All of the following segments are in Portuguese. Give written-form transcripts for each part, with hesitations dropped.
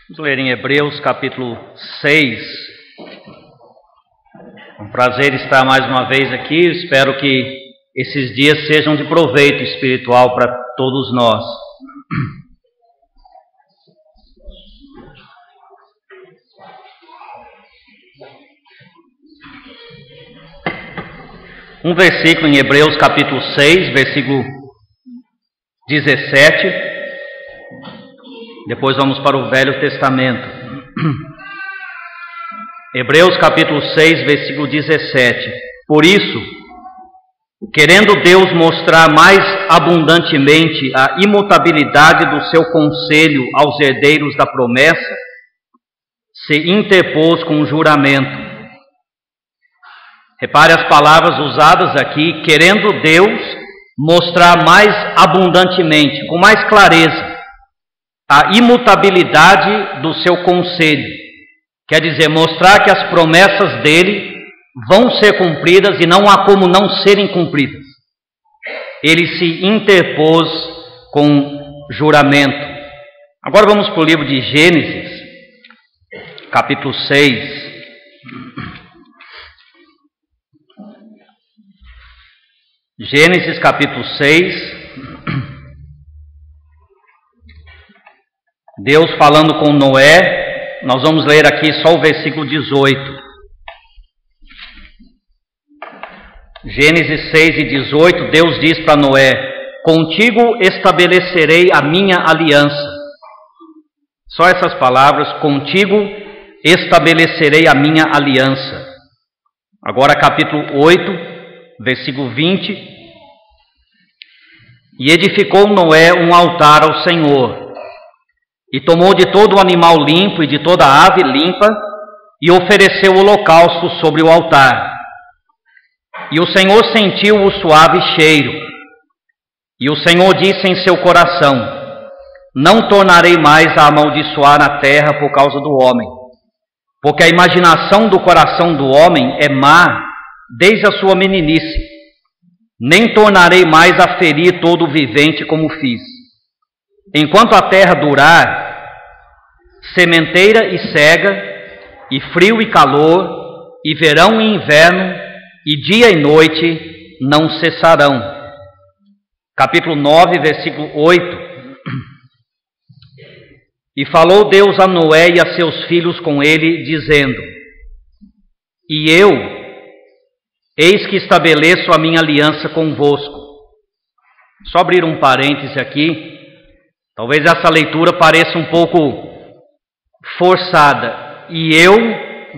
Vamos ler em Hebreus capítulo 6. É um prazer estar mais uma vez aqui. Espero que esses dias sejam de proveito espiritual para todos nós. Um versículo em Hebreus capítulo 6, versículo 17. Depois vamos para o Velho Testamento. Hebreus capítulo 6, versículo 17. Por isso, querendo Deus mostrar mais abundantemente a imutabilidade do seu conselho aos herdeiros da promessa, se interpôs com juramento. Repare as palavras usadas aqui, querendo Deus mostrar mais abundantemente, com mais clareza, a imutabilidade do seu conselho. Quer dizer, mostrar que as promessas dele vão ser cumpridas e não há como não serem cumpridas. Ele se interpôs com juramento. Agora vamos para o livro de Gênesis, capítulo 6. Gênesis capítulo 6. Deus falando com Noé. Nós vamos ler aqui só o versículo 18. Gênesis 6 e 18, Deus diz para Noé: contigo estabelecerei a minha aliança. Só essas palavras, contigo estabelecerei a minha aliança. Agora capítulo 8, versículo 20. E edificou Noé um altar ao Senhor, e tomou de todo o animal limpo e de toda a ave limpa, e ofereceu holocausto sobre o altar. E o Senhor sentiu o suave cheiro. E o Senhor disse em seu coração: não tornarei mais a amaldiçoar a terra por causa do homem, porque a imaginação do coração do homem é má desde a sua meninice. Nem tornarei mais a ferir todo o vivente como fiz. Enquanto a terra durar, sementeira e cega, e frio e calor, e verão e inverno, e dia e noite não cessarão. Capítulo 9, versículo 8. E falou Deus a Noé e a seus filhos com ele, dizendo: e eu, eis que estabeleço a minha aliança convosco. Só abrir um parêntese aqui. Talvez essa leitura pareça um pouco forçada. E eu,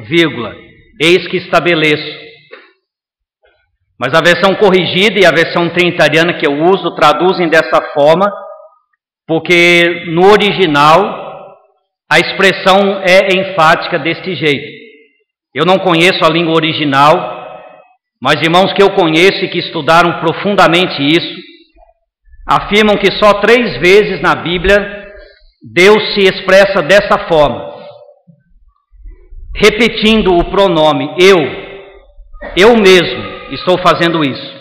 vírgula, eis que estabeleço. Mas a versão corrigida e a versão trinitariana que eu uso traduzem dessa forma, porque no original a expressão é enfática deste jeito. Eu não conheço a língua original, mas irmãos que eu conheço e que estudaram profundamente isso, afirmam que só 3 vezes na Bíblia Deus se expressa dessa forma, repetindo o pronome eu mesmo estou fazendo isso.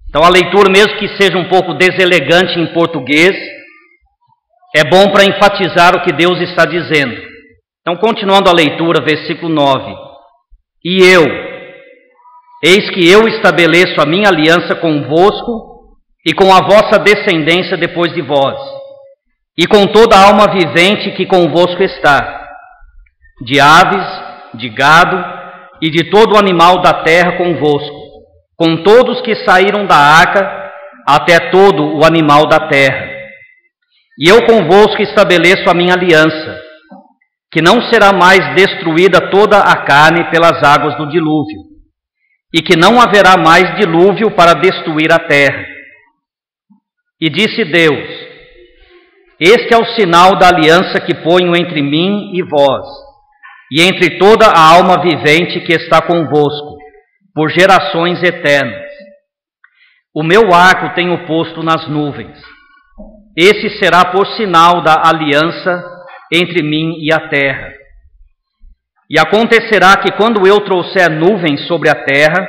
Então a leitura, mesmo que seja um pouco deselegante em português, é bom para enfatizar o que Deus está dizendo. Então, continuando a leitura, versículo 9. E eu, eis que eu estabeleço a minha aliança convosco e com a vossa descendência depois de vós, e com toda a alma vivente que convosco está, de aves, de gado e de todo o animal da terra convosco, com todos que saíram da arca, até todo o animal da terra. E eu convosco estabeleço a minha aliança, que não será mais destruída toda a carne pelas águas do dilúvio, e que não haverá mais dilúvio para destruir a terra. E disse Deus: este é o sinal da aliança que ponho entre mim e vós, e entre toda a alma vivente que está convosco, por gerações eternas. O meu arco tenho posto nas nuvens. Esse será por sinal da aliança entre mim e a terra. E acontecerá que quando eu trouxer nuvens sobre a terra,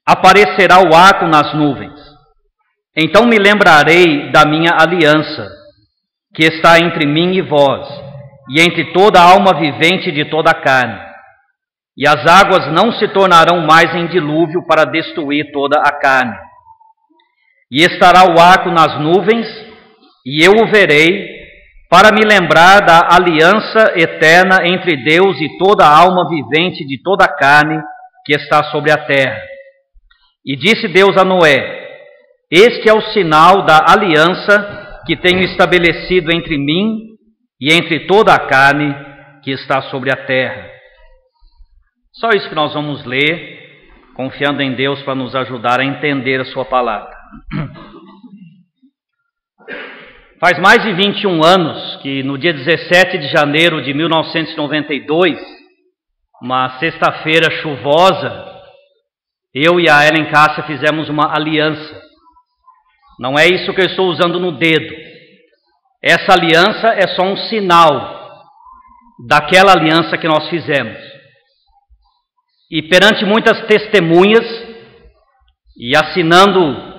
aparecerá o arco nas nuvens. Então me lembrarei da minha aliança, que está entre mim e vós, e entre toda a alma vivente de toda a carne. E as águas não se tornarão mais em dilúvio para destruir toda a carne. E estará o arco nas nuvens, e eu o verei, para me lembrar da aliança eterna entre Deus e toda a alma vivente de toda a carne que está sobre a terra. E disse Deus a Noé: este é o sinal da aliança que tenho estabelecido entre mim e entre toda a carne que está sobre a terra. Só isso que nós vamos ler, confiando em Deus para nos ajudar a entender a sua palavra. Faz mais de 21 anos que no dia 17 de janeiro de 1992, uma sexta-feira chuvosa, eu e a Ellen Cássia fizemos uma aliança. Não é isso que eu estou usando no dedo. Essa aliança é só um sinal daquela aliança que nós fizemos. E perante muitas testemunhas e assinando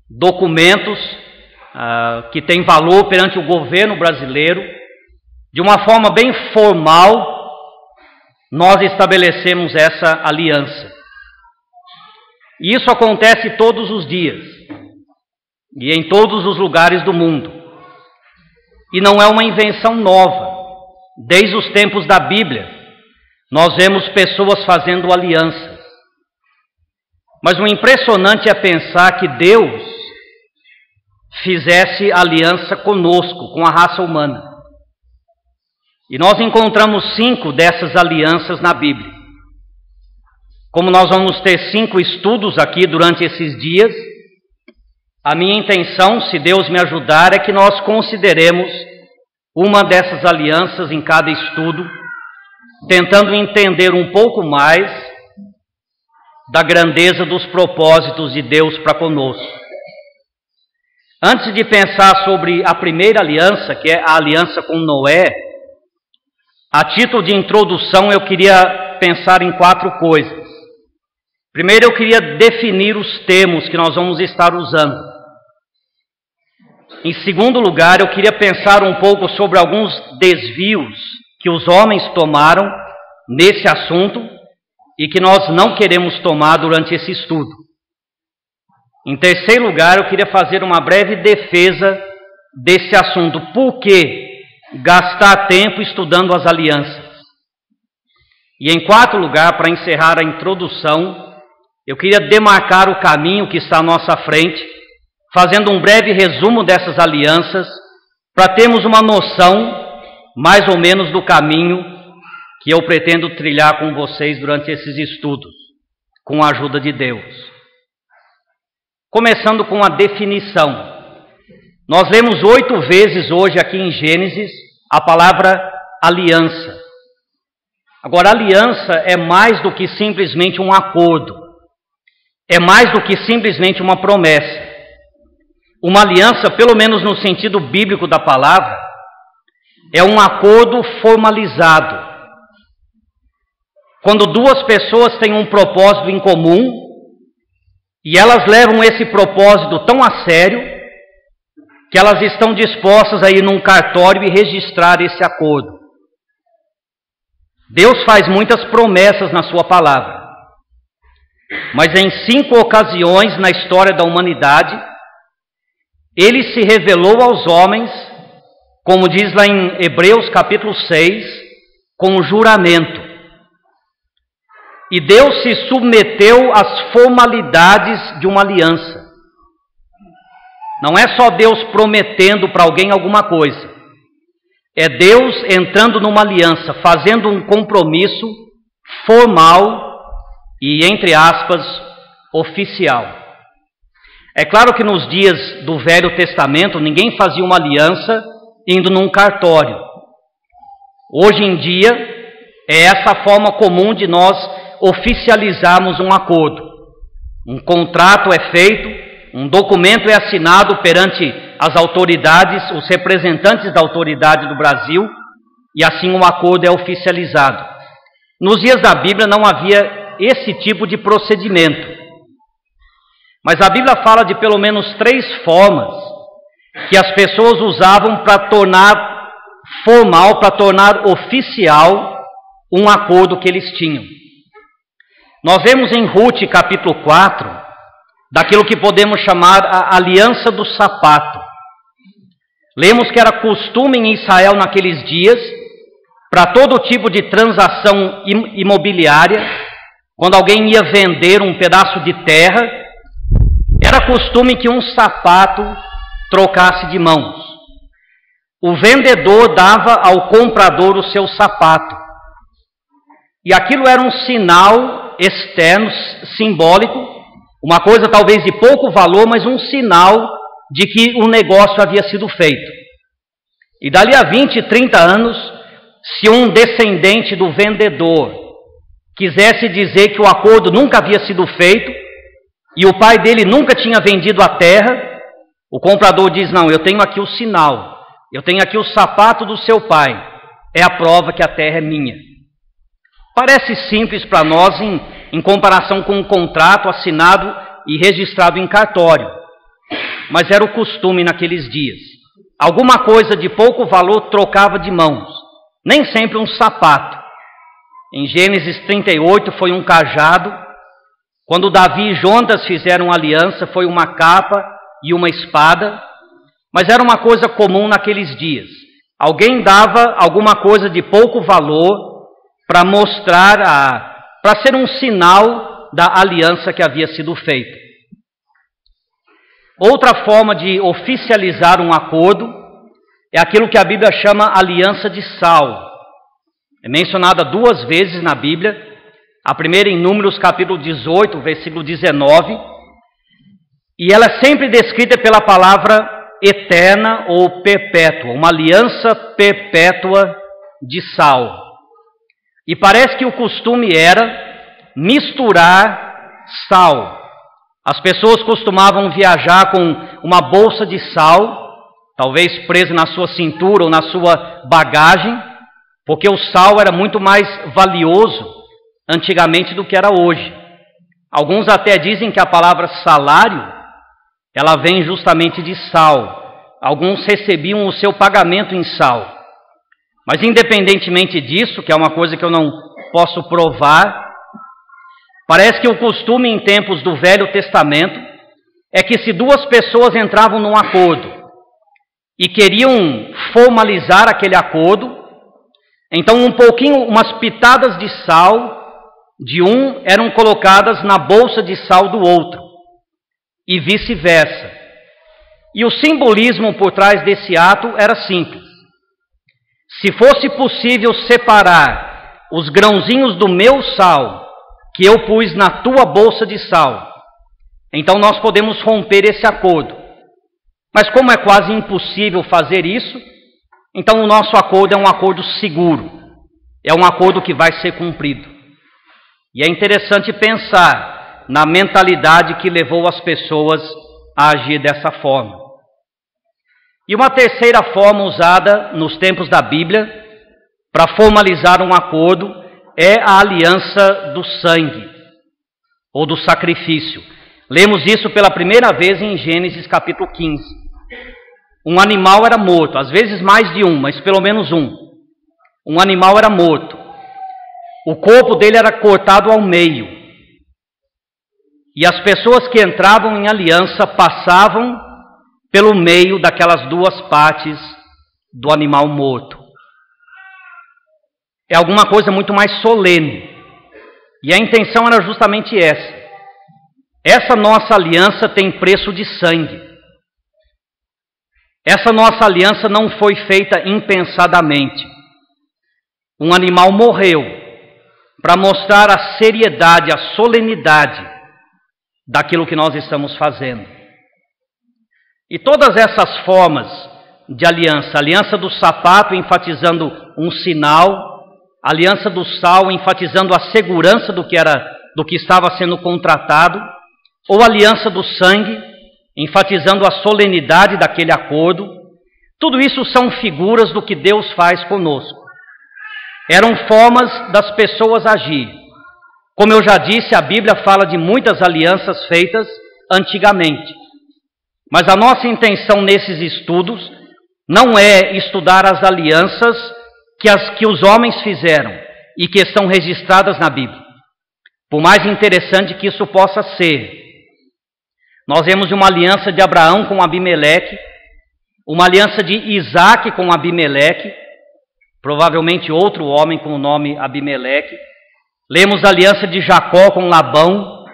documentos que têm valor perante o governo brasileiro, de uma forma bem formal, nós estabelecemos essa aliança. E isso acontece todos os dias e em todos os lugares do mundo. E não é uma invenção nova. Desde os tempos da Bíblia, nós vemos pessoas fazendo alianças. Mas o impressionante é pensar que Deus fizesse aliança conosco, com a raça humana. E nós encontramos 5 dessas alianças na Bíblia. Como nós vamos ter 5 estudos aqui durante esses dias, a minha intenção, se Deus me ajudar, é que nós consideremos uma dessas alianças em cada estudo, tentando entender um pouco mais da grandeza dos propósitos de Deus para conosco. Antes de pensar sobre a primeira aliança, que é a aliança com Noé, a título de introdução eu queria pensar em 4 coisas. Primeiro, eu queria definir os termos que nós vamos estar usando. Em segundo lugar, eu queria pensar um pouco sobre alguns desvios que os homens tomaram nesse assunto e que nós não queremos tomar durante esse estudo. Em terceiro lugar, eu queria fazer uma breve defesa desse assunto. Por que gastar tempo estudando as alianças? E em quarto lugar, para encerrar a introdução, eu queria demarcar o caminho que está à nossa frente, fazendo um breve resumo dessas alianças, para termos uma noção, mais ou menos, do caminho que eu pretendo trilhar com vocês durante esses estudos, com a ajuda de Deus. Começando com a definição. Nós lemos 8 vezes hoje aqui em Gênesis a palavra aliança. Agora, aliança é mais do que simplesmente um acordo. É mais do que simplesmente uma promessa. Uma aliança, pelo menos no sentido bíblico da palavra, é um acordo formalizado. Quando 2 pessoas têm um propósito em comum, e elas levam esse propósito tão a sério, que elas estão dispostas a ir num cartório e registrar esse acordo. Deus faz muitas promessas na sua palavra, mas em 5 ocasiões na história da humanidade, Ele se revelou aos homens, como diz lá em Hebreus capítulo 6, com juramento. E Deus se submeteu às formalidades de uma aliança. Não é só Deus prometendo para alguém alguma coisa. É Deus entrando numa aliança, fazendo um compromisso formal e, entre aspas, oficial. É claro que nos dias do Velho Testamento, ninguém fazia uma aliança indo num cartório. Hoje em dia, é essa forma comum de nós oficializarmos um acordo. Um contrato é feito, um documento é assinado perante as autoridades, os representantes da autoridade do Brasil, e assim um acordo é oficializado. Nos dias da Bíblia não havia esse tipo de procedimento. Mas a Bíblia fala de pelo menos 3 formas que as pessoas usavam para tornar formal para tornar oficial um acordo que eles tinham. Nós vemos em Rute, capítulo 4, daquilo que podemos chamar a aliança do sapato. Lemos que era costume em Israel naqueles dias, para todo tipo de transação imobiliária, quando alguém ia vender um pedaço de terra, era costume que um sapato trocasse de mãos. O vendedor dava ao comprador o seu sapato. E aquilo era um sinal externo, simbólico, uma coisa talvez de pouco valor, mas um sinal de que o negócio havia sido feito. E dali a 20, 30 anos, se um descendente do vendedor quisesse dizer que o acordo nunca havia sido feito e o pai dele nunca tinha vendido a terra, o comprador diz: não, eu tenho aqui o sinal, eu tenho aqui o sapato do seu pai, é a prova que a terra é minha. Parece simples para nós em comparação com um contrato assinado e registrado em cartório, mas era o costume naqueles dias. Alguma coisa de pouco valor trocava de mãos, nem sempre um sapato. Em Gênesis 38 foi um cajado, quando Davi e Jonatas fizeram aliança foi uma capa e uma espada, mas era uma coisa comum naqueles dias. Alguém dava alguma coisa de pouco valor para mostrar, para ser um sinal da aliança que havia sido feita. Outra forma de oficializar um acordo é aquilo que a Bíblia chama aliança de sal. É mencionada 2 vezes na Bíblia, a primeira em Números capítulo 18, versículo 19, e ela é sempre descrita pela palavra eterna ou perpétua, uma aliança perpétua de sal. E parece que o costume era misturar sal. As pessoas costumavam viajar com uma bolsa de sal, talvez presa na sua cintura ou na sua bagagem, porque o sal era muito mais valioso antigamente do que era hoje. Alguns até dizem que a palavra salário, ela vem justamente de sal. Alguns recebiam o seu pagamento em sal. Mas independentemente disso, que é uma coisa que eu não posso provar, parece que o costume em tempos do Velho Testamento é que se 2 pessoas entravam num acordo e queriam formalizar aquele acordo, então umas pitadas de sal de um eram colocadas na bolsa de sal do outro, e vice-versa. E o simbolismo por trás desse ato era simples. Se fosse possível separar os grãozinhos do meu sal, que eu pus na tua bolsa de sal, então nós podemos romper esse acordo. Mas como é quase impossível fazer isso, então o nosso acordo é um acordo seguro, é um acordo que vai ser cumprido. E é interessante pensar na mentalidade que levou as pessoas a agir dessa forma. E uma terceira forma usada nos tempos da Bíblia para formalizar um acordo é a aliança do sangue, ou do sacrifício. Lemos isso pela primeira vez em Gênesis capítulo 15. Um animal era morto, às vezes mais de um, mas pelo menos um. Um animal era morto. O corpo dele era cortado ao meio. E as pessoas que entravam em aliança passavam pelo meio daquelas 2 partes do animal morto. É alguma coisa muito mais solene. E a intenção era justamente essa. Essa nossa aliança tem preço de sangue. Essa nossa aliança não foi feita impensadamente. Um animal morreu para mostrar a seriedade, a solenidade daquilo que nós estamos fazendo. E todas essas formas de aliança, aliança do sapato enfatizando um sinal, aliança do sal enfatizando a segurança do que estava sendo contratado, ou aliança do sangue enfatizando a solenidade daquele acordo, tudo isso são figuras do que Deus faz conosco. Eram formas das pessoas agir. Como eu já disse, a Bíblia fala de muitas alianças feitas antigamente. Mas a nossa intenção nesses estudos não é estudar as alianças que os homens fizeram e que estão registradas na Bíblia. Por mais interessante que isso possa ser, nós vemos uma aliança de Abraão com Abimeleque, uma aliança de Isaac com Abimeleque, provavelmente outro homem com o nome Abimeleque. Lemos a aliança de Jacó com Labão,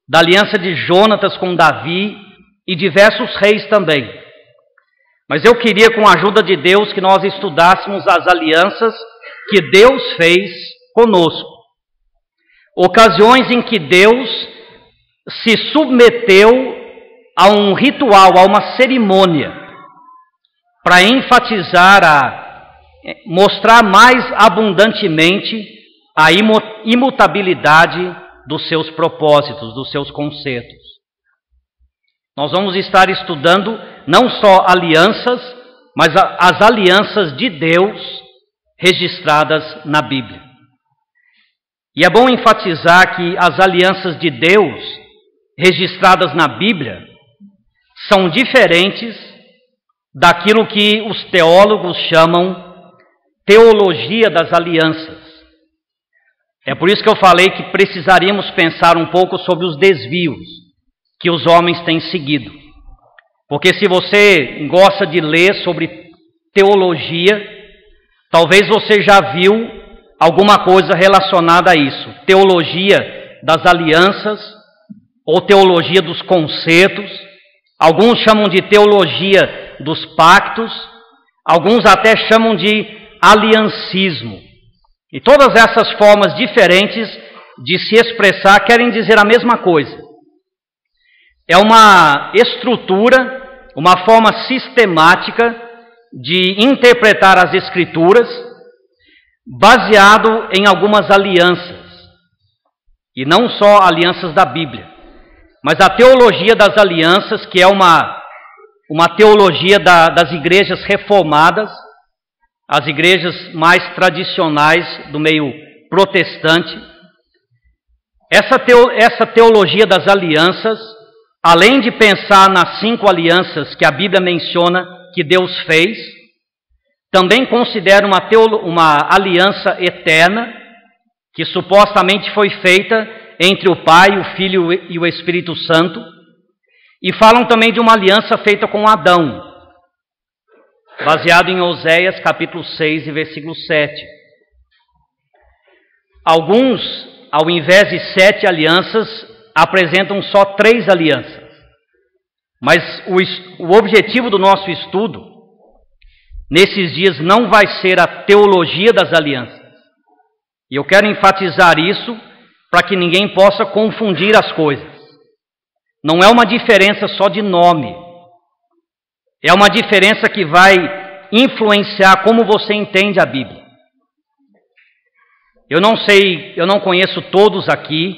da aliança de Jonatas com Davi e diversos reis também. Mas eu queria, com a ajuda de Deus, que nós estudássemos as alianças que Deus fez conosco. Ocasiões em que Deus se submeteu a um ritual, a uma cerimônia, para enfatizar, mostrar mais abundantemente a imutabilidade dos seus propósitos, dos seus conceitos. Nós vamos estar estudando não só alianças, mas as alianças de Deus registradas na Bíblia. E é bom enfatizar que as alianças de Deus registradas na Bíblia são diferentes daquilo que os teólogos chamam teologia das alianças. É por isso que eu falei que precisaríamos pensar um pouco sobre os desvios que os homens têm seguido. Porque se você gosta de ler sobre teologia, talvez você já viu alguma coisa relacionada a isso. Teologia das alianças ou teologia dos conceitos. Alguns chamam de teologia dos pactos, alguns até chamam de aliancismo. E todas essas formas diferentes de se expressar querem dizer a mesma coisa. É uma estrutura, uma forma sistemática de interpretar as Escrituras baseado em algumas alianças. E não só alianças da Bíblia, mas a teologia das alianças, que é uma teologia das igrejas reformadas, as igrejas mais tradicionais do meio protestante. Essa teologia das alianças, além de pensar nas 5 alianças que a Bíblia menciona que Deus fez, também considera uma aliança eterna, que supostamente foi feita entre o Pai, o Filho e o Espírito Santo, e falam também de uma aliança feita com Adão, baseado em Oséias capítulo 6 e versículo 7. Alguns, ao invés de 7 alianças, apresentam só 3 alianças. Mas o objetivo do nosso estudo, nesses dias, não vai ser a teologia das alianças. E eu quero enfatizar isso para que ninguém possa confundir as coisas. Não é uma diferença só de nome. É uma diferença que vai influenciar como você entende a Bíblia. Eu não sei, eu não conheço todos aqui,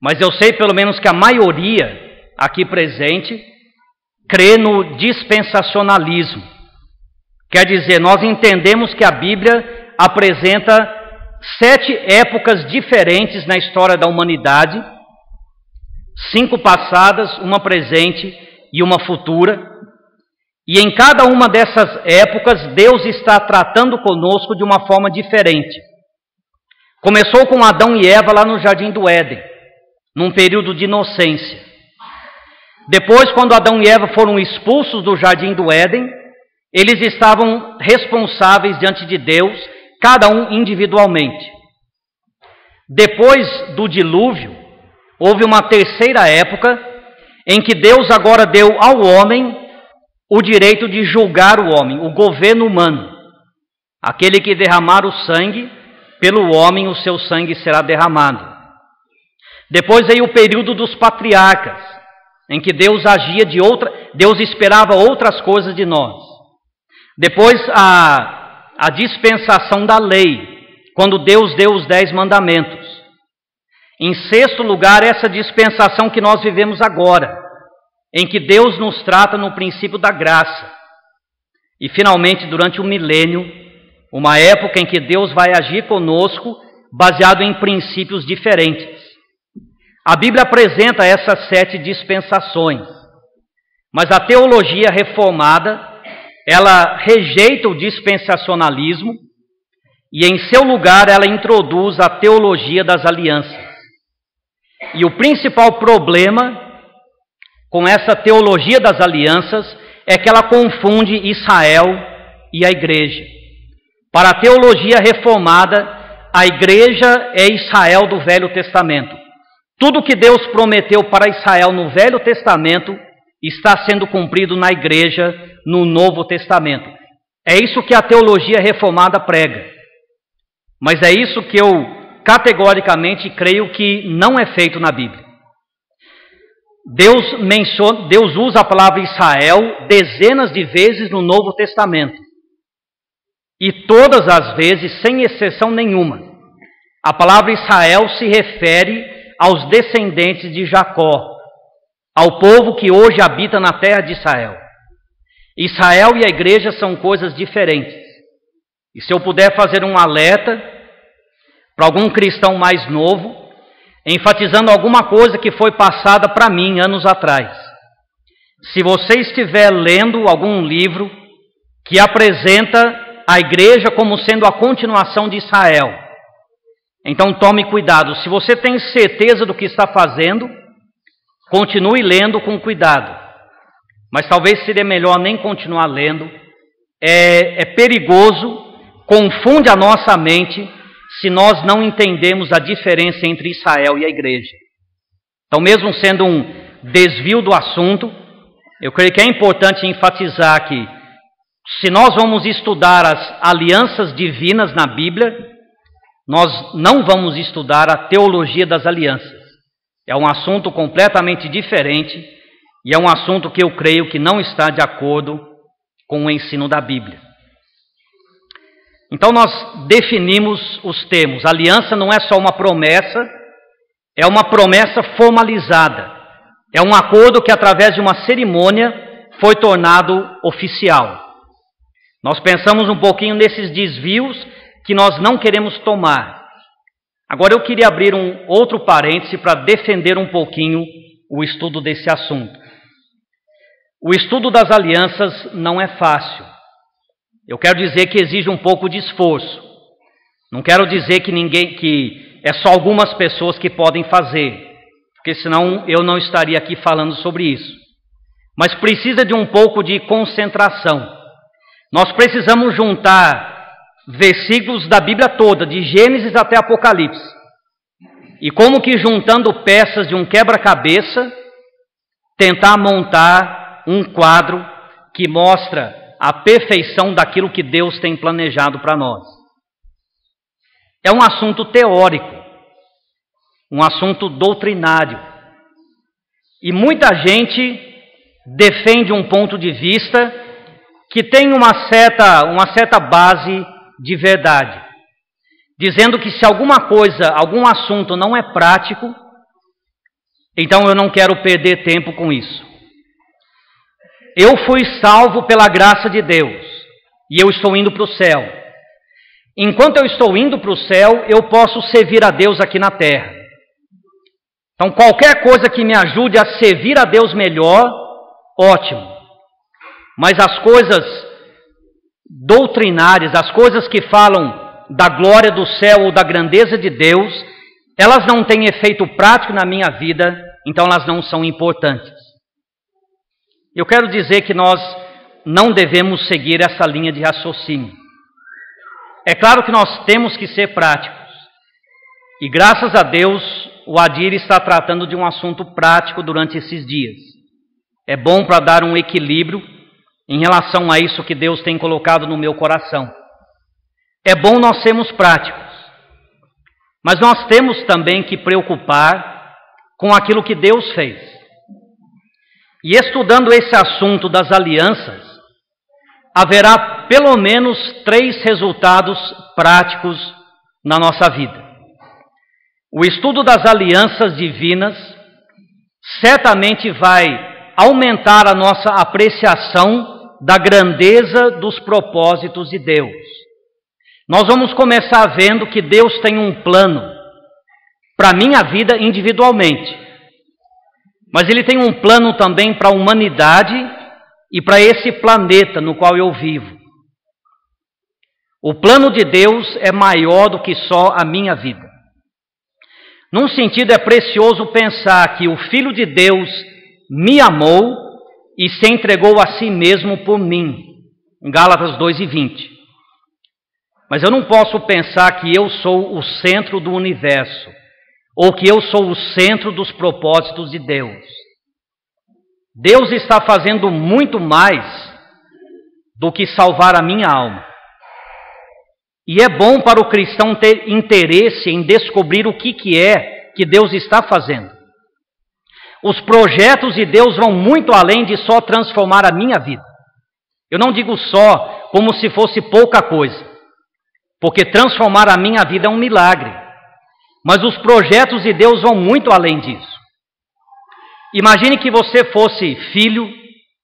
mas eu sei pelo menos que a maioria aqui presente crê no dispensacionalismo. Quer dizer, nós entendemos que a Bíblia apresenta 7 épocas diferentes na história da humanidade, 5 passadas, uma presente e uma futura. E em cada uma dessas épocas, Deus está tratando conosco de uma forma diferente. Começou com Adão e Eva lá no Jardim do Éden, num período de inocência. Depois, quando Adão e Eva foram expulsos do Jardim do Éden, eles estavam responsáveis diante de Deus, cada um individualmente. Depois do dilúvio, houve uma terceira época, em que Deus agora deu ao homem o direito de julgar o homem, o governo humano. Aquele que derramar o sangue, pelo homem o seu sangue será derramado. Depois veio o período dos patriarcas, em que Deus agia Deus esperava outras coisas de nós. Depois a dispensação da lei, quando Deus deu os 10 mandamentos. Em sexto lugar, essa dispensação que nós vivemos agora, em que Deus nos trata no princípio da graça. E finalmente, durante o milênio, uma época em que Deus vai agir conosco, baseado em princípios diferentes. A Bíblia apresenta essas 7 dispensações, mas a teologia reformada ela rejeita o dispensacionalismo e, em seu lugar, ela introduz a teologia das alianças. E o principal problema com essa teologia das alianças é que ela confunde Israel e a igreja. Para a teologia reformada, a igreja é Israel do Velho Testamento. Tudo que Deus prometeu para Israel no Velho Testamento está sendo cumprido na igreja no Novo Testamento. É isso que a teologia reformada prega. Mas é isso que eu categoricamente creio que não é feito na Bíblia. Deus usa a palavra Israel dezenas de vezes no Novo Testamento. E todas as vezes, sem exceção nenhuma, a palavra Israel se refere aos descendentes de Jacó, ao povo que hoje habita na terra de Israel. Israel e a igreja são coisas diferentes. E se eu puder fazer um alerta para algum cristão mais novo, enfatizando alguma coisa que foi passada para mim anos atrás. Se você estiver lendo algum livro que apresenta a igreja como sendo a continuação de Israel, então tome cuidado. Se você tem certeza do que está fazendo, continue lendo com cuidado. Mas talvez seria melhor nem continuar lendo. É perigoso, confunde a nossa mente se nós não entendemos a diferença entre Israel e a igreja. Então, mesmo sendo um desvio do assunto, eu creio que é importante enfatizar que, se nós vamos estudar as alianças divinas na Bíblia, nós não vamos estudar a teologia das alianças. É um assunto completamente diferente e é um assunto que eu creio que não está de acordo com o ensino da Bíblia. Então nós definimos os termos. Aliança não é só uma promessa, é uma promessa formalizada. É um acordo que através de uma cerimônia foi tornado oficial. Nós pensamos um pouquinho nesses desvios que nós não queremos tomar. Agora eu queria abrir um outro parêntese para defender um pouquinho o estudo desse assunto. O estudo das alianças não é fácil. Eu quero dizer que exige um pouco de esforço. Não quero dizer que é só algumas pessoas que podem fazer, porque senão eu não estaria aqui falando sobre isso. Mas precisa de um pouco de concentração. Nós precisamos juntar versículos da Bíblia toda, de Gênesis até Apocalipse. E como que juntando peças de um quebra-cabeça, tentar montar um quadro que mostra a perfeição daquilo que Deus tem planejado para nós. É um assunto teórico, um assunto doutrinário. E muita gente defende um ponto de vista que tem uma certa base de verdade, dizendo que se alguma coisa, algum assunto não é prático, então eu não quero perder tempo com isso. Eu fui salvo pela graça de Deus e eu estou indo para o céu. Enquanto eu estou indo para o céu, eu posso servir a Deus aqui na terra. Então, qualquer coisa que me ajude a servir a Deus melhor, ótimo. Mas as coisas doutrinárias, as coisas que falam da glória do céu ou da grandeza de Deus, elas não têm efeito prático na minha vida, então elas não são importantes. Eu quero dizer que nós não devemos seguir essa linha de raciocínio. É claro que nós temos que ser práticos. E graças a Deus, o Adir está tratando de um assunto prático durante esses dias. É bom para dar um equilíbrio em relação a isso que Deus tem colocado no meu coração. É bom nós sermos práticos. Mas nós temos também que preocupar com aquilo que Deus fez. E estudando esse assunto das alianças, haverá pelo menos 3 resultados práticos na nossa vida. O estudo das alianças divinas certamente vai aumentar a nossa apreciação da grandeza dos propósitos de Deus. Nós vamos começar vendo que Deus tem um plano para a minha vida individualmente. Mas Ele tem um plano também para a humanidade e para esse planeta no qual eu vivo. O plano de Deus é maior do que só a minha vida. Num sentido, é precioso pensar que o Filho de Deus me amou e se entregou a si mesmo por mim, em Gálatas 2:20. Mas eu não posso pensar que eu sou o centro do universo, ou que eu sou o centro dos propósitos de Deus. Deus está fazendo muito mais do que salvar a minha alma. E é bom para o cristão ter interesse em descobrir o que é que Deus está fazendo. Os projetos de Deus vão muito além de só transformar a minha vida. Eu não digo só como se fosse pouca coisa, porque transformar a minha vida é um milagre. Mas os projetos de Deus vão muito além disso. Imagine que você fosse filho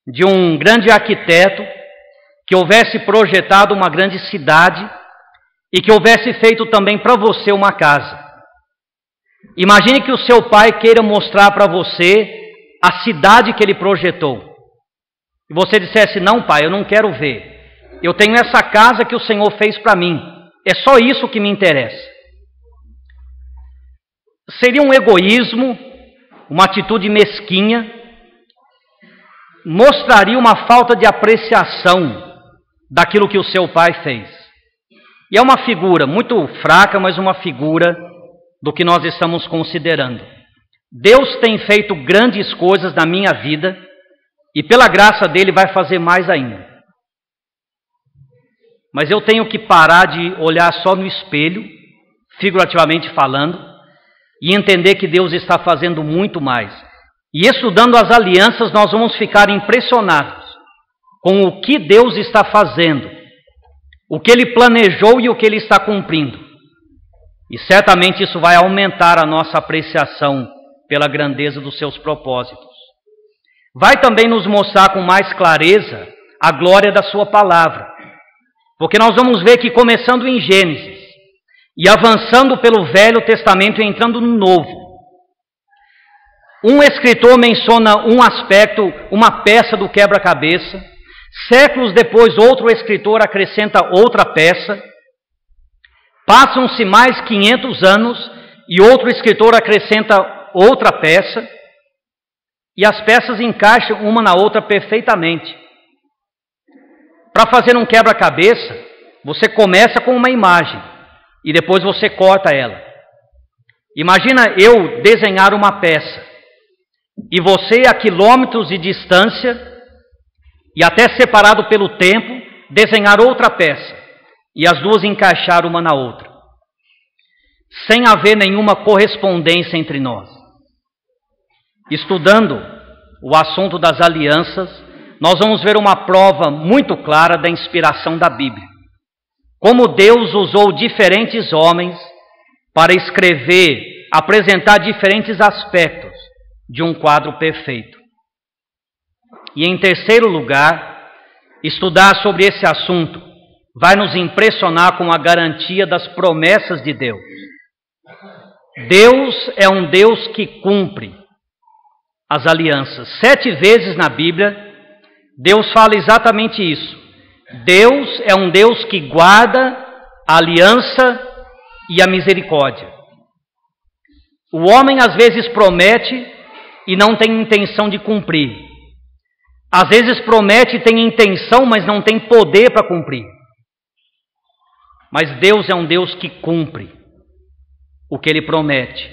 de um grande arquiteto que houvesse projetado uma grande cidade e que houvesse feito também para você uma casa. Imagine que o seu pai queira mostrar para você a cidade que ele projetou. E você dissesse: não, pai, eu não quero ver. Eu tenho essa casa que o Senhor fez para mim. É só isso que me interessa. Seria um egoísmo, uma atitude mesquinha, mostraria uma falta de apreciação daquilo que o seu pai fez. E é uma figura muito fraca, mas uma figura do que nós estamos considerando. Deus tem feito grandes coisas na minha vida e pela graça dele vai fazer mais ainda. Mas eu tenho que parar de olhar só no espelho, figurativamente falando, e entender que Deus está fazendo muito mais. E estudando as alianças, nós vamos ficar impressionados com o que Deus está fazendo, o que Ele planejou e o que Ele está cumprindo. E certamente isso vai aumentar a nossa apreciação pela grandeza dos seus propósitos. Vai também nos mostrar com mais clareza a glória da sua palavra, porque nós vamos ver que começando em Gênesis, e avançando pelo Velho Testamento e entrando no Novo, um escritor menciona um aspecto, uma peça do quebra-cabeça, séculos depois outro escritor acrescenta outra peça, passam-se mais 500 anos e outro escritor acrescenta outra peça, e as peças encaixam uma na outra perfeitamente. Para fazer um quebra-cabeça, você começa com uma imagem, e depois você corta ela. Imagina eu desenhar uma peça, e você a quilômetros de distância, e até separado pelo tempo, desenhar outra peça, e as duas encaixar uma na outra, sem haver nenhuma correspondência entre nós. Estudando o assunto das alianças, nós vamos ver uma prova muito clara da inspiração da Bíblia. Como Deus usou diferentes homens para escrever, apresentar diferentes aspectos de um quadro perfeito. E em terceiro lugar, estudar sobre esse assunto vai nos impressionar com a garantia das promessas de Deus. Deus é um Deus que cumpre as alianças. 7 vezes na Bíblia, Deus fala exatamente isso. Deus é um Deus que guarda a aliança e a misericórdia. O homem às vezes promete e não tem intenção de cumprir. Às vezes promete e tem intenção, mas não tem poder para cumprir. Mas Deus é um Deus que cumpre o que Ele promete.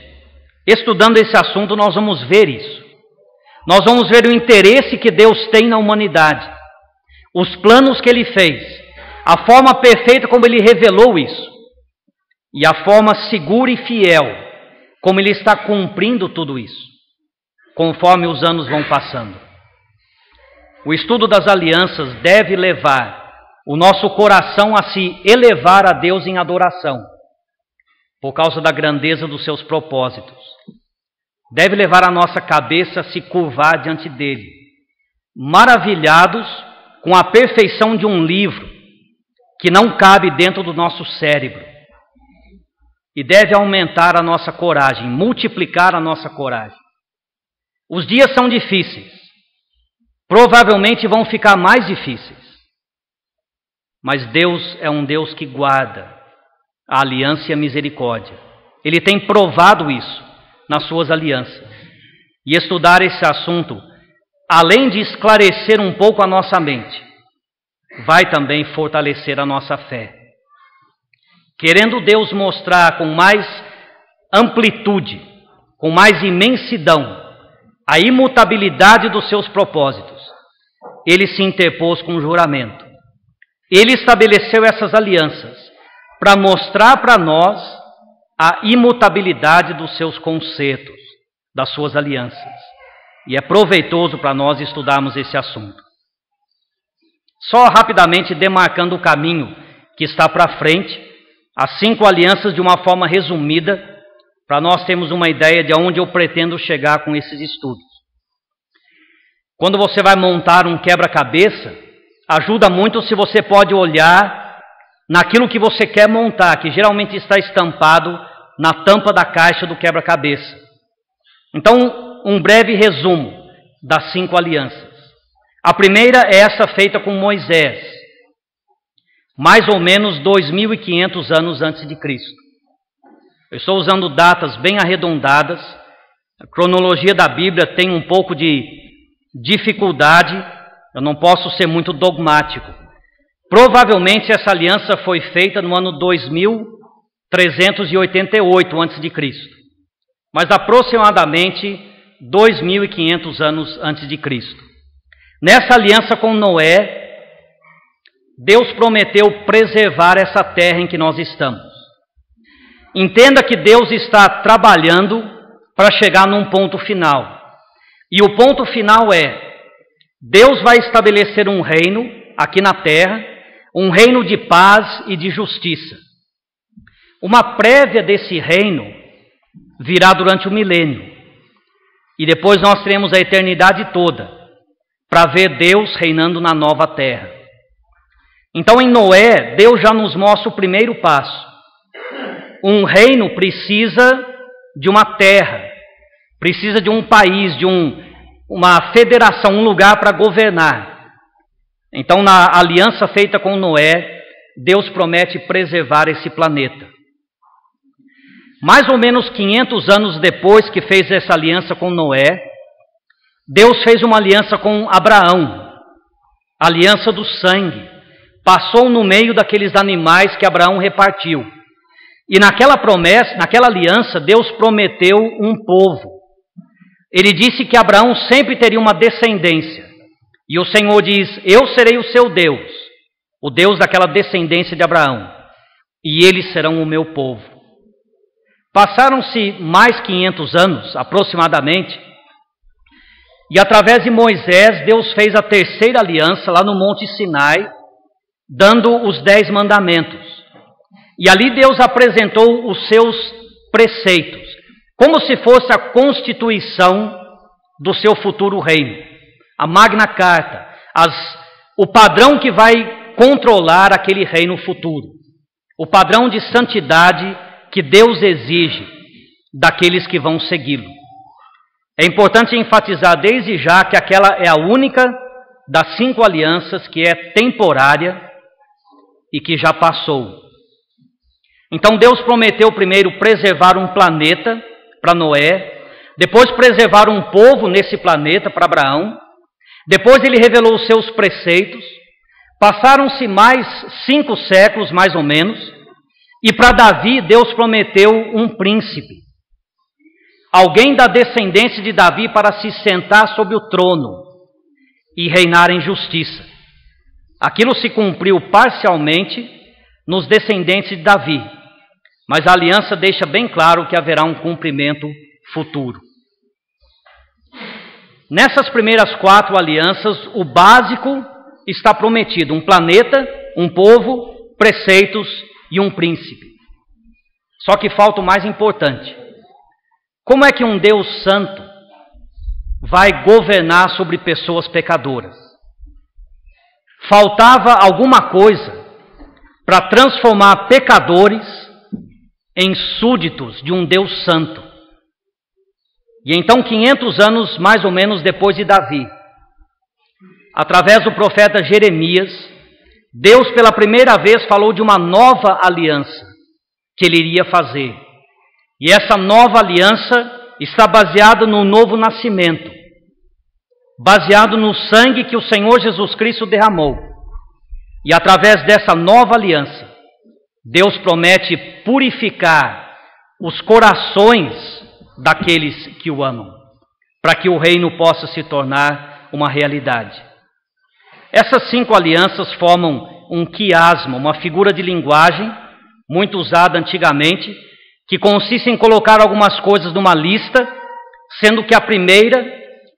Estudando esse assunto, nós vamos ver isso. Nós vamos ver o interesse que Deus tem na humanidade, os planos que Ele fez, a forma perfeita como Ele revelou isso, e a forma segura e fiel como Ele está cumprindo tudo isso, conforme os anos vão passando. O estudo das alianças deve levar o nosso coração a se elevar a Deus em adoração, por causa da grandeza dos seus propósitos. Deve levar a nossa cabeça a se curvar diante dele, maravilhados com a perfeição de um livro que não cabe dentro do nosso cérebro. E deve aumentar a nossa coragem, multiplicar a nossa coragem. Os dias são difíceis, provavelmente vão ficar mais difíceis. Mas Deus é um Deus que guarda a aliança e a misericórdia. Ele tem provado isso nas suas alianças. E estudar esse assunto, além de esclarecer um pouco a nossa mente, vai também fortalecer a nossa fé. Querendo Deus mostrar com mais amplitude, com mais imensidão, a imutabilidade dos seus propósitos, Ele se interpôs com um juramento. Ele estabeleceu essas alianças para mostrar para nós a imutabilidade dos seus concertos, das suas alianças. E é proveitoso para nós estudarmos esse assunto. Só rapidamente demarcando o caminho que está para frente, as 5 alianças de uma forma resumida, para nós termos uma ideia de aonde eu pretendo chegar com esses estudos. Quando você vai montar um quebra-cabeça, ajuda muito se você pode olhar naquilo que você quer montar, que geralmente está estampado na tampa da caixa do quebra-cabeça. Então, um breve resumo das 5 alianças. A primeira é essa feita com Moisés, mais ou menos 2.500 anos antes de Cristo. Eu estou usando datas bem arredondadas. A cronologia da Bíblia tem um pouco de dificuldade, eu não posso ser muito dogmático. Provavelmente essa aliança foi feita no ano 2388 a.C., mas aproximadamente 2.500 anos antes de Cristo. Nessa aliança com Noé, Deus prometeu preservar essa terra em que nós estamos. Entenda que Deus está trabalhando para chegar num ponto final. E o ponto final é: Deus vai estabelecer um reino aqui na terra, um reino de paz e de justiça. Uma prévia desse reino virá durante o milênio. E depois nós teremos a eternidade toda para ver Deus reinando na nova terra. Então, em Noé, Deus já nos mostra o primeiro passo. Um reino precisa de uma terra, precisa de um país, de uma federação, um lugar para governar. Então, na aliança feita com Noé, Deus promete preservar esse planeta. Mais ou menos 500 anos depois que fez essa aliança com Noé, Deus fez uma aliança com Abraão, aliança do sangue. Passou no meio daqueles animais que Abraão repartiu. E naquela promessa, naquela aliança, Deus prometeu um povo. Ele disse que Abraão sempre teria uma descendência. E o Senhor diz: eu serei o seu Deus, o Deus daquela descendência de Abraão, e eles serão o meu povo. Passaram-se mais 500 anos, aproximadamente, e através de Moisés, Deus fez a terceira aliança lá no Monte Sinai, dando os 10 mandamentos. E ali Deus apresentou os seus preceitos, como se fosse a constituição do seu futuro reino. A Magna Carta, o padrão que vai controlar aquele reino futuro. O padrão de santidade que Deus exige daqueles que vão segui-lo. É importante enfatizar desde já que aquela é a única das 5 alianças que é temporária e que já passou. Então Deus prometeu primeiro preservar um planeta para Noé, depois preservar um povo nesse planeta para Abraão, depois ele revelou os seus preceitos. Passaram-se mais 5 séculos, mais ou menos, e para Davi Deus prometeu um príncipe, alguém da descendência de Davi para se sentar sobre o trono e reinar em justiça. Aquilo se cumpriu parcialmente nos descendentes de Davi, mas a aliança deixa bem claro que haverá um cumprimento futuro. Nessas primeiras 4 alianças, o básico está prometido: um planeta, um povo, preceitos e um príncipe. Só que falta o mais importante: como é que um Deus santo vai governar sobre pessoas pecadoras? Faltava alguma coisa para transformar pecadores em súditos de um Deus santo. E então, 500 anos mais ou menos depois de Davi, através do profeta Jeremias, Deus pela primeira vez falou de uma nova aliança que ele iria fazer. E essa nova aliança está baseada no novo nascimento, baseado no sangue que o Senhor Jesus Cristo derramou. E através dessa nova aliança, Deus promete purificar os corações daqueles que o amam, para que o reino possa se tornar uma realidade. Essas 5 alianças formam um quiasma, uma figura de linguagem muito usada antigamente, que consiste em colocar algumas coisas numa lista, sendo que a primeira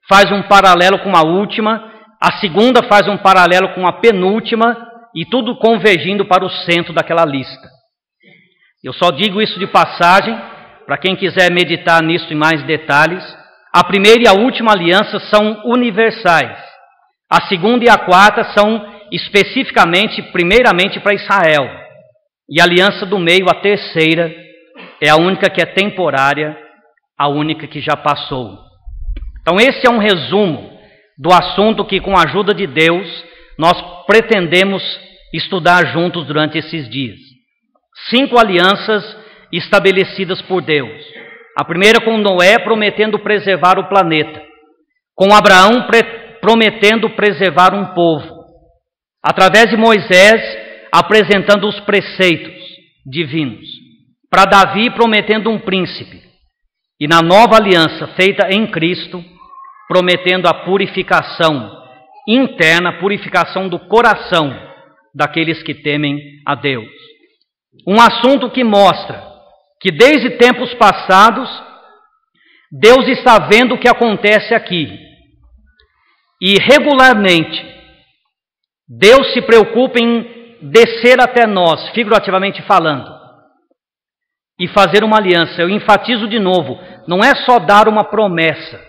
faz um paralelo com a última, a segunda faz um paralelo com a penúltima, e tudo convergindo para o centro daquela lista. Eu só digo isso de passagem, para quem quiser meditar nisso em mais detalhes. A primeira e a última aliança são universais. A segunda e a quarta são especificamente, primeiramente para Israel. E a aliança do meio, a terceira, é a única que é temporária, a única que já passou. Então esse é um resumo do assunto que, com a ajuda de Deus, nós pretendemos estudar juntos durante esses dias. 5 alianças estabelecidas por Deus. A primeira com Noé, prometendo preservar o planeta. Com Abraão, prometendo preservar um povo. Através de Moisés, apresentando os preceitos divinos. Para Davi, prometendo um príncipe. E na nova aliança feita em Cristo, prometendo a purificação interna, purificação do coração daqueles que temem a Deus. Um assunto que mostra que desde tempos passados, Deus está vendo o que acontece aqui. E regularmente, Deus se preocupa em descer até nós, figurativamente falando, e fazer uma aliança. Eu enfatizo de novo, não é só dar uma promessa,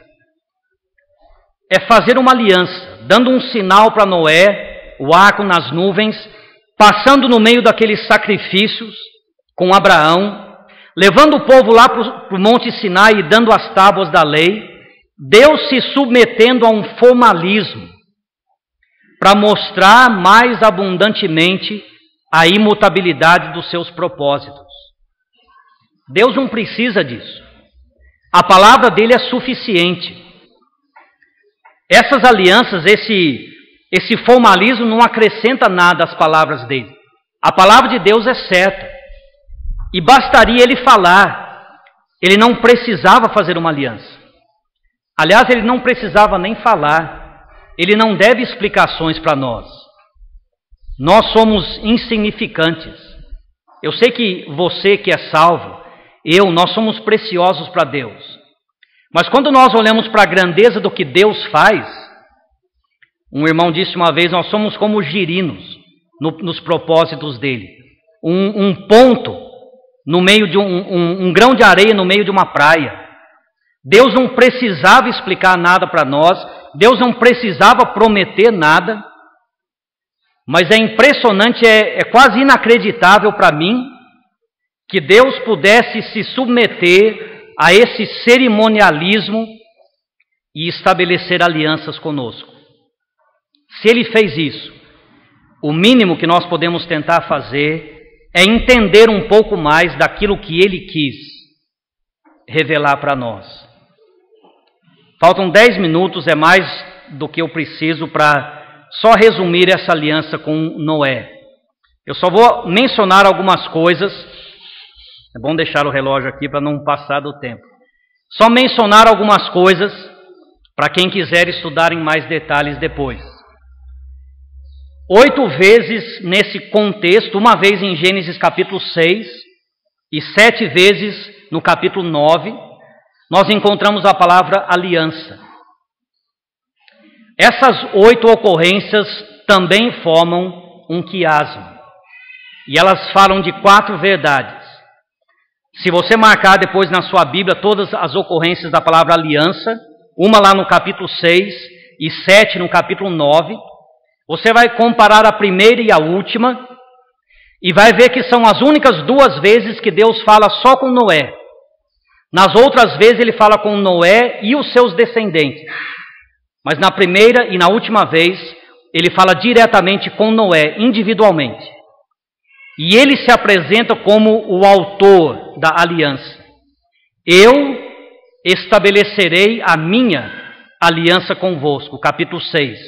é fazer uma aliança, dando um sinal para Noé, o arco nas nuvens, passando no meio daqueles sacrifícios com Abraão, levando o povo lá para o Monte Sinai e dando as tábuas da lei, Deus se submetendo a um formalismo para mostrar mais abundantemente a imutabilidade dos seus propósitos. Deus não precisa disso. A palavra dele é suficiente. Essas alianças, esse formalismo não acrescenta nada às palavras dele. A palavra de Deus é certa. E bastaria ele falar. Ele não precisava fazer uma aliança. Aliás, ele não precisava nem falar. Ele não deve explicações para nós. Nós somos insignificantes. Eu sei que você que é salvo, nós somos preciosos para Deus. Mas quando nós olhamos para a grandeza do que Deus faz, um irmão disse uma vez, nós somos como girinos nos propósitos dele. Um ponto no meio de um grão de areia no meio de uma praia. Deus não precisava explicar nada para nós, Deus não precisava prometer nada, mas é impressionante, é quase inacreditável para mim que Deus pudesse se submeter a esse cerimonialismo e estabelecer alianças conosco. Se Ele fez isso, o mínimo que nós podemos tentar fazer é entender um pouco mais daquilo que Ele quis revelar para nós. Faltam 10 minutos, é mais do que eu preciso para só resumir essa aliança com Noé. Eu só vou mencionar algumas coisas. É bom deixar o relógio aqui para não passar do tempo. Só mencionar algumas coisas para quem quiser estudar em mais detalhes depois. 8 vezes nesse contexto, uma vez em Gênesis capítulo 6 e 7 vezes no capítulo 9, nós encontramos a palavra aliança. Essas 8 ocorrências também formam um quiasma. E elas falam de 4 verdades. Se você marcar depois na sua Bíblia todas as ocorrências da palavra aliança, uma lá no capítulo 6 e 7 no capítulo 9, você vai comparar a primeira e a última e vai ver que são as únicas 2 vezes que Deus fala só com Noé. Nas outras vezes ele fala com Noé e os seus descendentes. Mas na primeira e na última vez, ele fala diretamente com Noé, individualmente. E ele se apresenta como o autor da aliança. Eu estabelecerei a minha aliança convosco. Capítulo 6.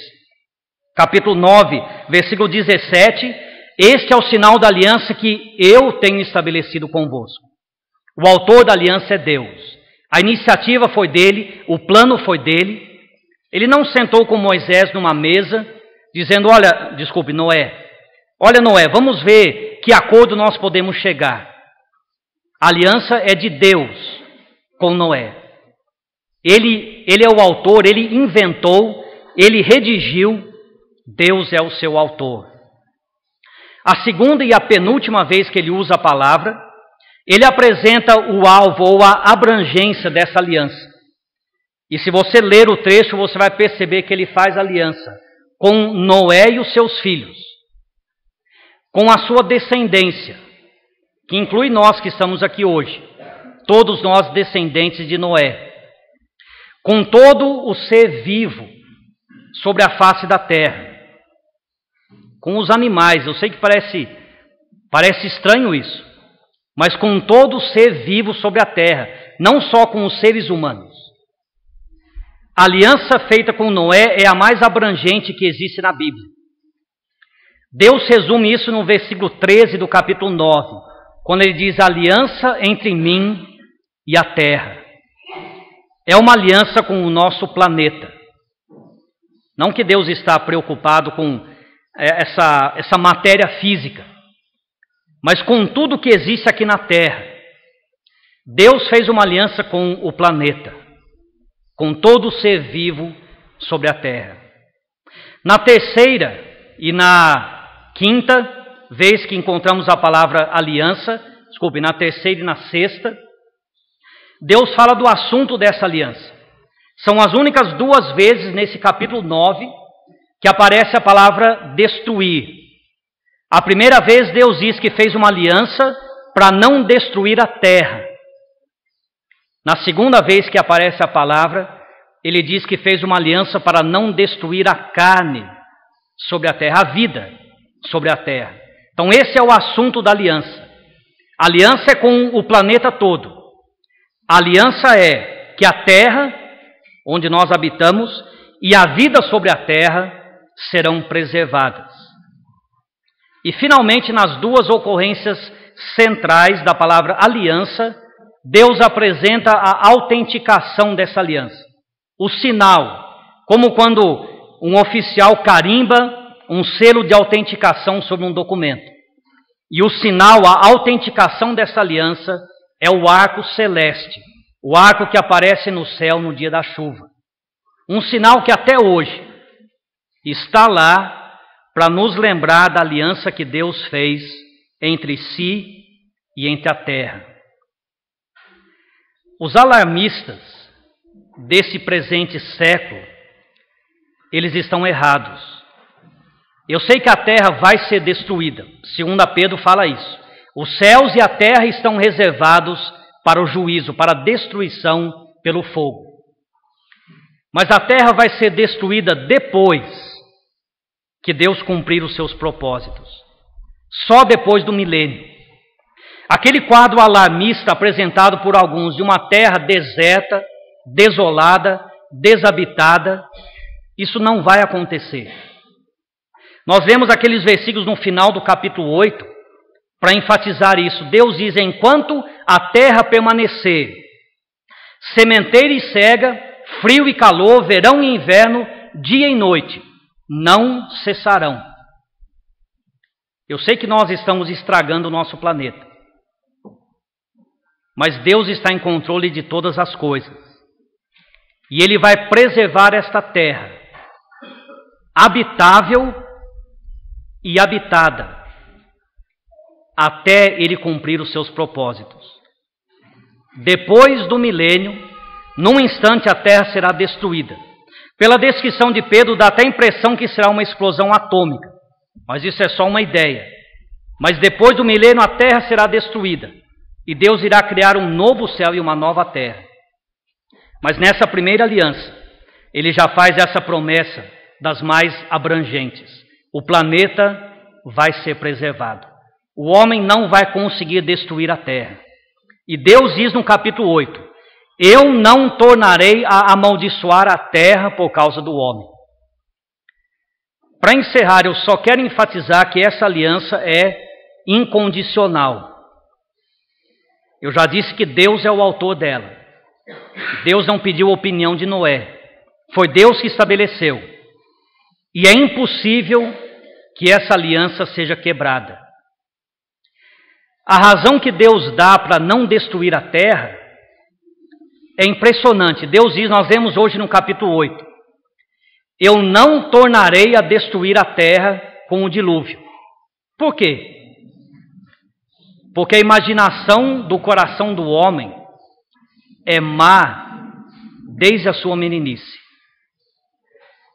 Capítulo 9, versículo 17. Este é o sinal da aliança que eu tenho estabelecido convosco. O autor da aliança é Deus. A iniciativa foi dele, o plano foi dele. Ele não sentou com Moisés numa mesa, dizendo, Noé, vamos ver que acordo nós podemos chegar. A aliança é de Deus com Noé. Ele é o autor, ele inventou, ele redigiu, Deus é o seu autor. A segunda e a penúltima vez que ele usa a palavra, ele apresenta o alvo ou a abrangência dessa aliança. E se você ler o trecho, você vai perceber que ele faz aliança com Noé e os seus filhos, com a sua descendência, que inclui nós que estamos aqui hoje, todos nós descendentes de Noé, com todo o ser vivo sobre a face da terra, com os animais. Eu sei que parece estranho isso, mas com todo o ser vivo sobre a terra, não só com os seres humanos. A aliança feita com Noé é a mais abrangente que existe na Bíblia. Deus resume isso no versículo 13 do capítulo 9, quando ele diz: aliança entre mim e a terra. É uma aliança com o nosso planeta. Não que Deus está preocupado com essa matéria física, mas com tudo que existe aqui na terra. Deus fez uma aliança com o planeta, com todo o ser vivo sobre a terra. Na terceira e na quinta vez que encontramos a palavra aliança, na terceira e na sexta, Deus fala do assunto dessa aliança. São as únicas duas vezes nesse capítulo 9 que aparece a palavra destruir. A primeira vez Deus diz que fez uma aliança para não destruir a terra. Na segunda vez que aparece a palavra, ele diz que fez uma aliança para não destruir a carne sobre a terra, a vida sobre a terra. Então esse é o assunto da aliança. A aliança é com o planeta todo. A aliança é que a terra, onde nós habitamos, e a vida sobre a terra serão preservadas. E finalmente, nas duas ocorrências centrais da palavra aliança, Deus apresenta a autenticação dessa aliança. O sinal, como quando um oficial carimba um selo de autenticação sobre um documento. E o sinal, a autenticação dessa aliança é o arco celeste, o arco que aparece no céu no dia da chuva. Um sinal que até hoje está lá para nos lembrar da aliança que Deus fez entre si e entre a terra. Os alarmistas desse presente século, eles estão errados. Eu sei que a terra vai ser destruída. 2 Pedro fala isso. Os céus e a terra estão reservados para o juízo, para a destruição pelo fogo. Mas a terra vai ser destruída depois que Deus cumprir os seus propósitos. Só depois do milênio. Aquele quadro alarmista apresentado por alguns de uma terra deserta, desolada, desabitada, isso não vai acontecer. Nós vemos aqueles versículos no final do capítulo 8 para enfatizar isso. Deus diz: enquanto a terra permanecer, sementeira e cega, frio e calor, verão e inverno, dia e noite, não cessarão. Eu sei que nós estamos estragando o nosso planeta, mas Deus está em controle de todas as coisas. E Ele vai preservar esta terra, habitável e habitada, até Ele cumprir os seus propósitos. Depois do milênio, num instante a terra será destruída. Pela descrição de Pedro, dá até a impressão que será uma explosão atômica, mas isso é só uma ideia. Mas depois do milênio a terra será destruída, e Deus irá criar um novo céu e uma nova terra. Mas nessa primeira aliança, Ele já faz essa promessa das mais abrangentes. O planeta vai ser preservado. O homem não vai conseguir destruir a terra. E Deus diz no capítulo 8, eu não tornarei a amaldiçoar a terra por causa do homem. Para encerrar, eu só quero enfatizar que essa aliança é incondicional. Eu já disse que Deus é o autor dela. Deus não pediu a opinião de Noé. Foi Deus que estabeleceu. E é impossível que essa aliança seja quebrada. A razão que Deus dá para não destruir a terra é impressionante. Deus diz, nós vemos hoje no capítulo 8, eu não tornarei a destruir a terra com o dilúvio. Por quê? Porque a imaginação do coração do homem é má desde a sua meninice.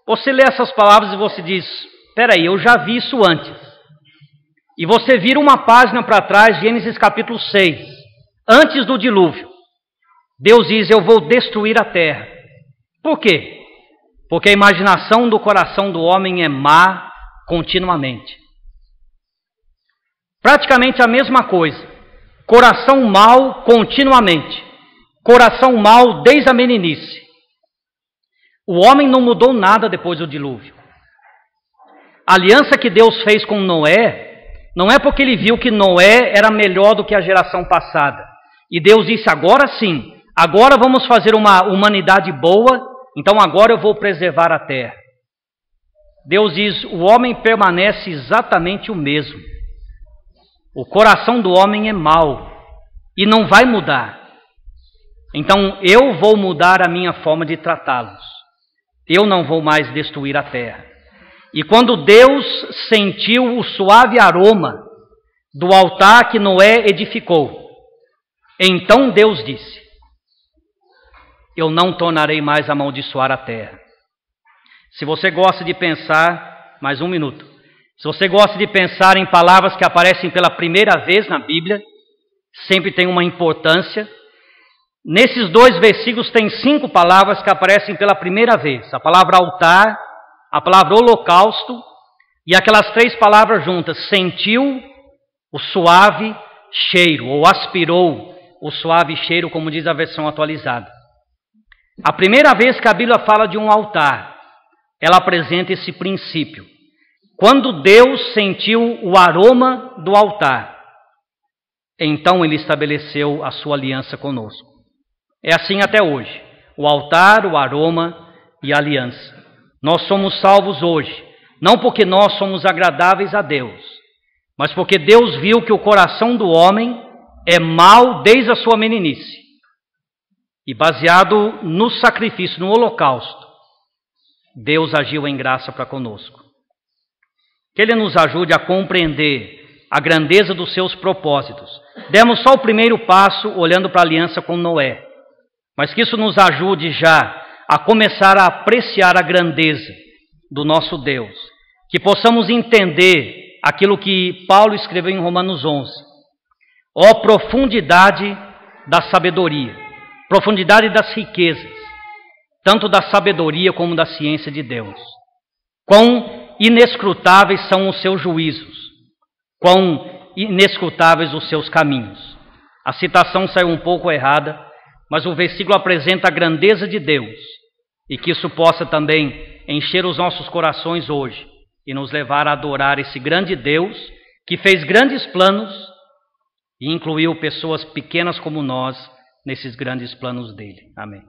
Você lê essas palavras e você diz, espera aí, eu já vi isso antes. E você vira uma página para trás, Gênesis capítulo 6, antes do dilúvio. Deus diz, eu vou destruir a terra. Por quê? Porque a imaginação do coração do homem é má continuamente. Praticamente a mesma coisa. Coração mau continuamente. Coração mau desde a meninice. O homem não mudou nada depois do dilúvio. A aliança que Deus fez com Noé, não é porque ele viu que Noé era melhor do que a geração passada. E Deus disse, agora sim, agora vamos fazer uma humanidade boa, então agora eu vou preservar a terra. Deus diz, o homem permanece exatamente o mesmo. O coração do homem é mau e não vai mudar. Então eu vou mudar a minha forma de tratá-los. Eu não vou mais destruir a terra. E quando Deus sentiu o suave aroma do altar que Noé edificou, então Deus disse, eu não tornarei mais a amaldiçoar a terra. Se você gosta de pensar, mais um minuto, se você gosta de pensar em palavras que aparecem pela primeira vez na Bíblia, sempre tem uma importância. Nesses 2 versículos tem 5 palavras que aparecem pela primeira vez. A palavra altar, a palavra holocausto e aquelas 3 palavras juntas. Sentiu o suave cheiro, ou aspirou o suave cheiro, como diz a versão atualizada. A primeira vez que a Bíblia fala de um altar, ela apresenta esse princípio. Quando Deus sentiu o aroma do altar, então Ele estabeleceu a sua aliança conosco. É assim até hoje. O altar, o aroma e a aliança. Nós somos salvos hoje, não porque nós somos agradáveis a Deus, mas porque Deus viu que o coração do homem é mau desde a sua meninice. E baseado no sacrifício, no holocausto, Deus agiu em graça para conosco. Que Ele nos ajude a compreender a grandeza dos seus propósitos. Demos só o primeiro passo olhando para a aliança com Noé, mas que isso nos ajude já a começar a apreciar a grandeza do nosso Deus. Que possamos entender aquilo que Paulo escreveu em Romanos 11. Ó profundidade da sabedoria, profundidade das riquezas, tanto da sabedoria como da ciência de Deus. Quão inescrutáveis são os seus juízos, quão inescrutáveis os seus caminhos. A citação saiu um pouco errada, mas o versículo apresenta a grandeza de Deus e que isso possa também encher os nossos corações hoje e nos levar a adorar esse grande Deus que fez grandes planos e incluiu pessoas pequenas como nós nesses grandes planos dele. Amém.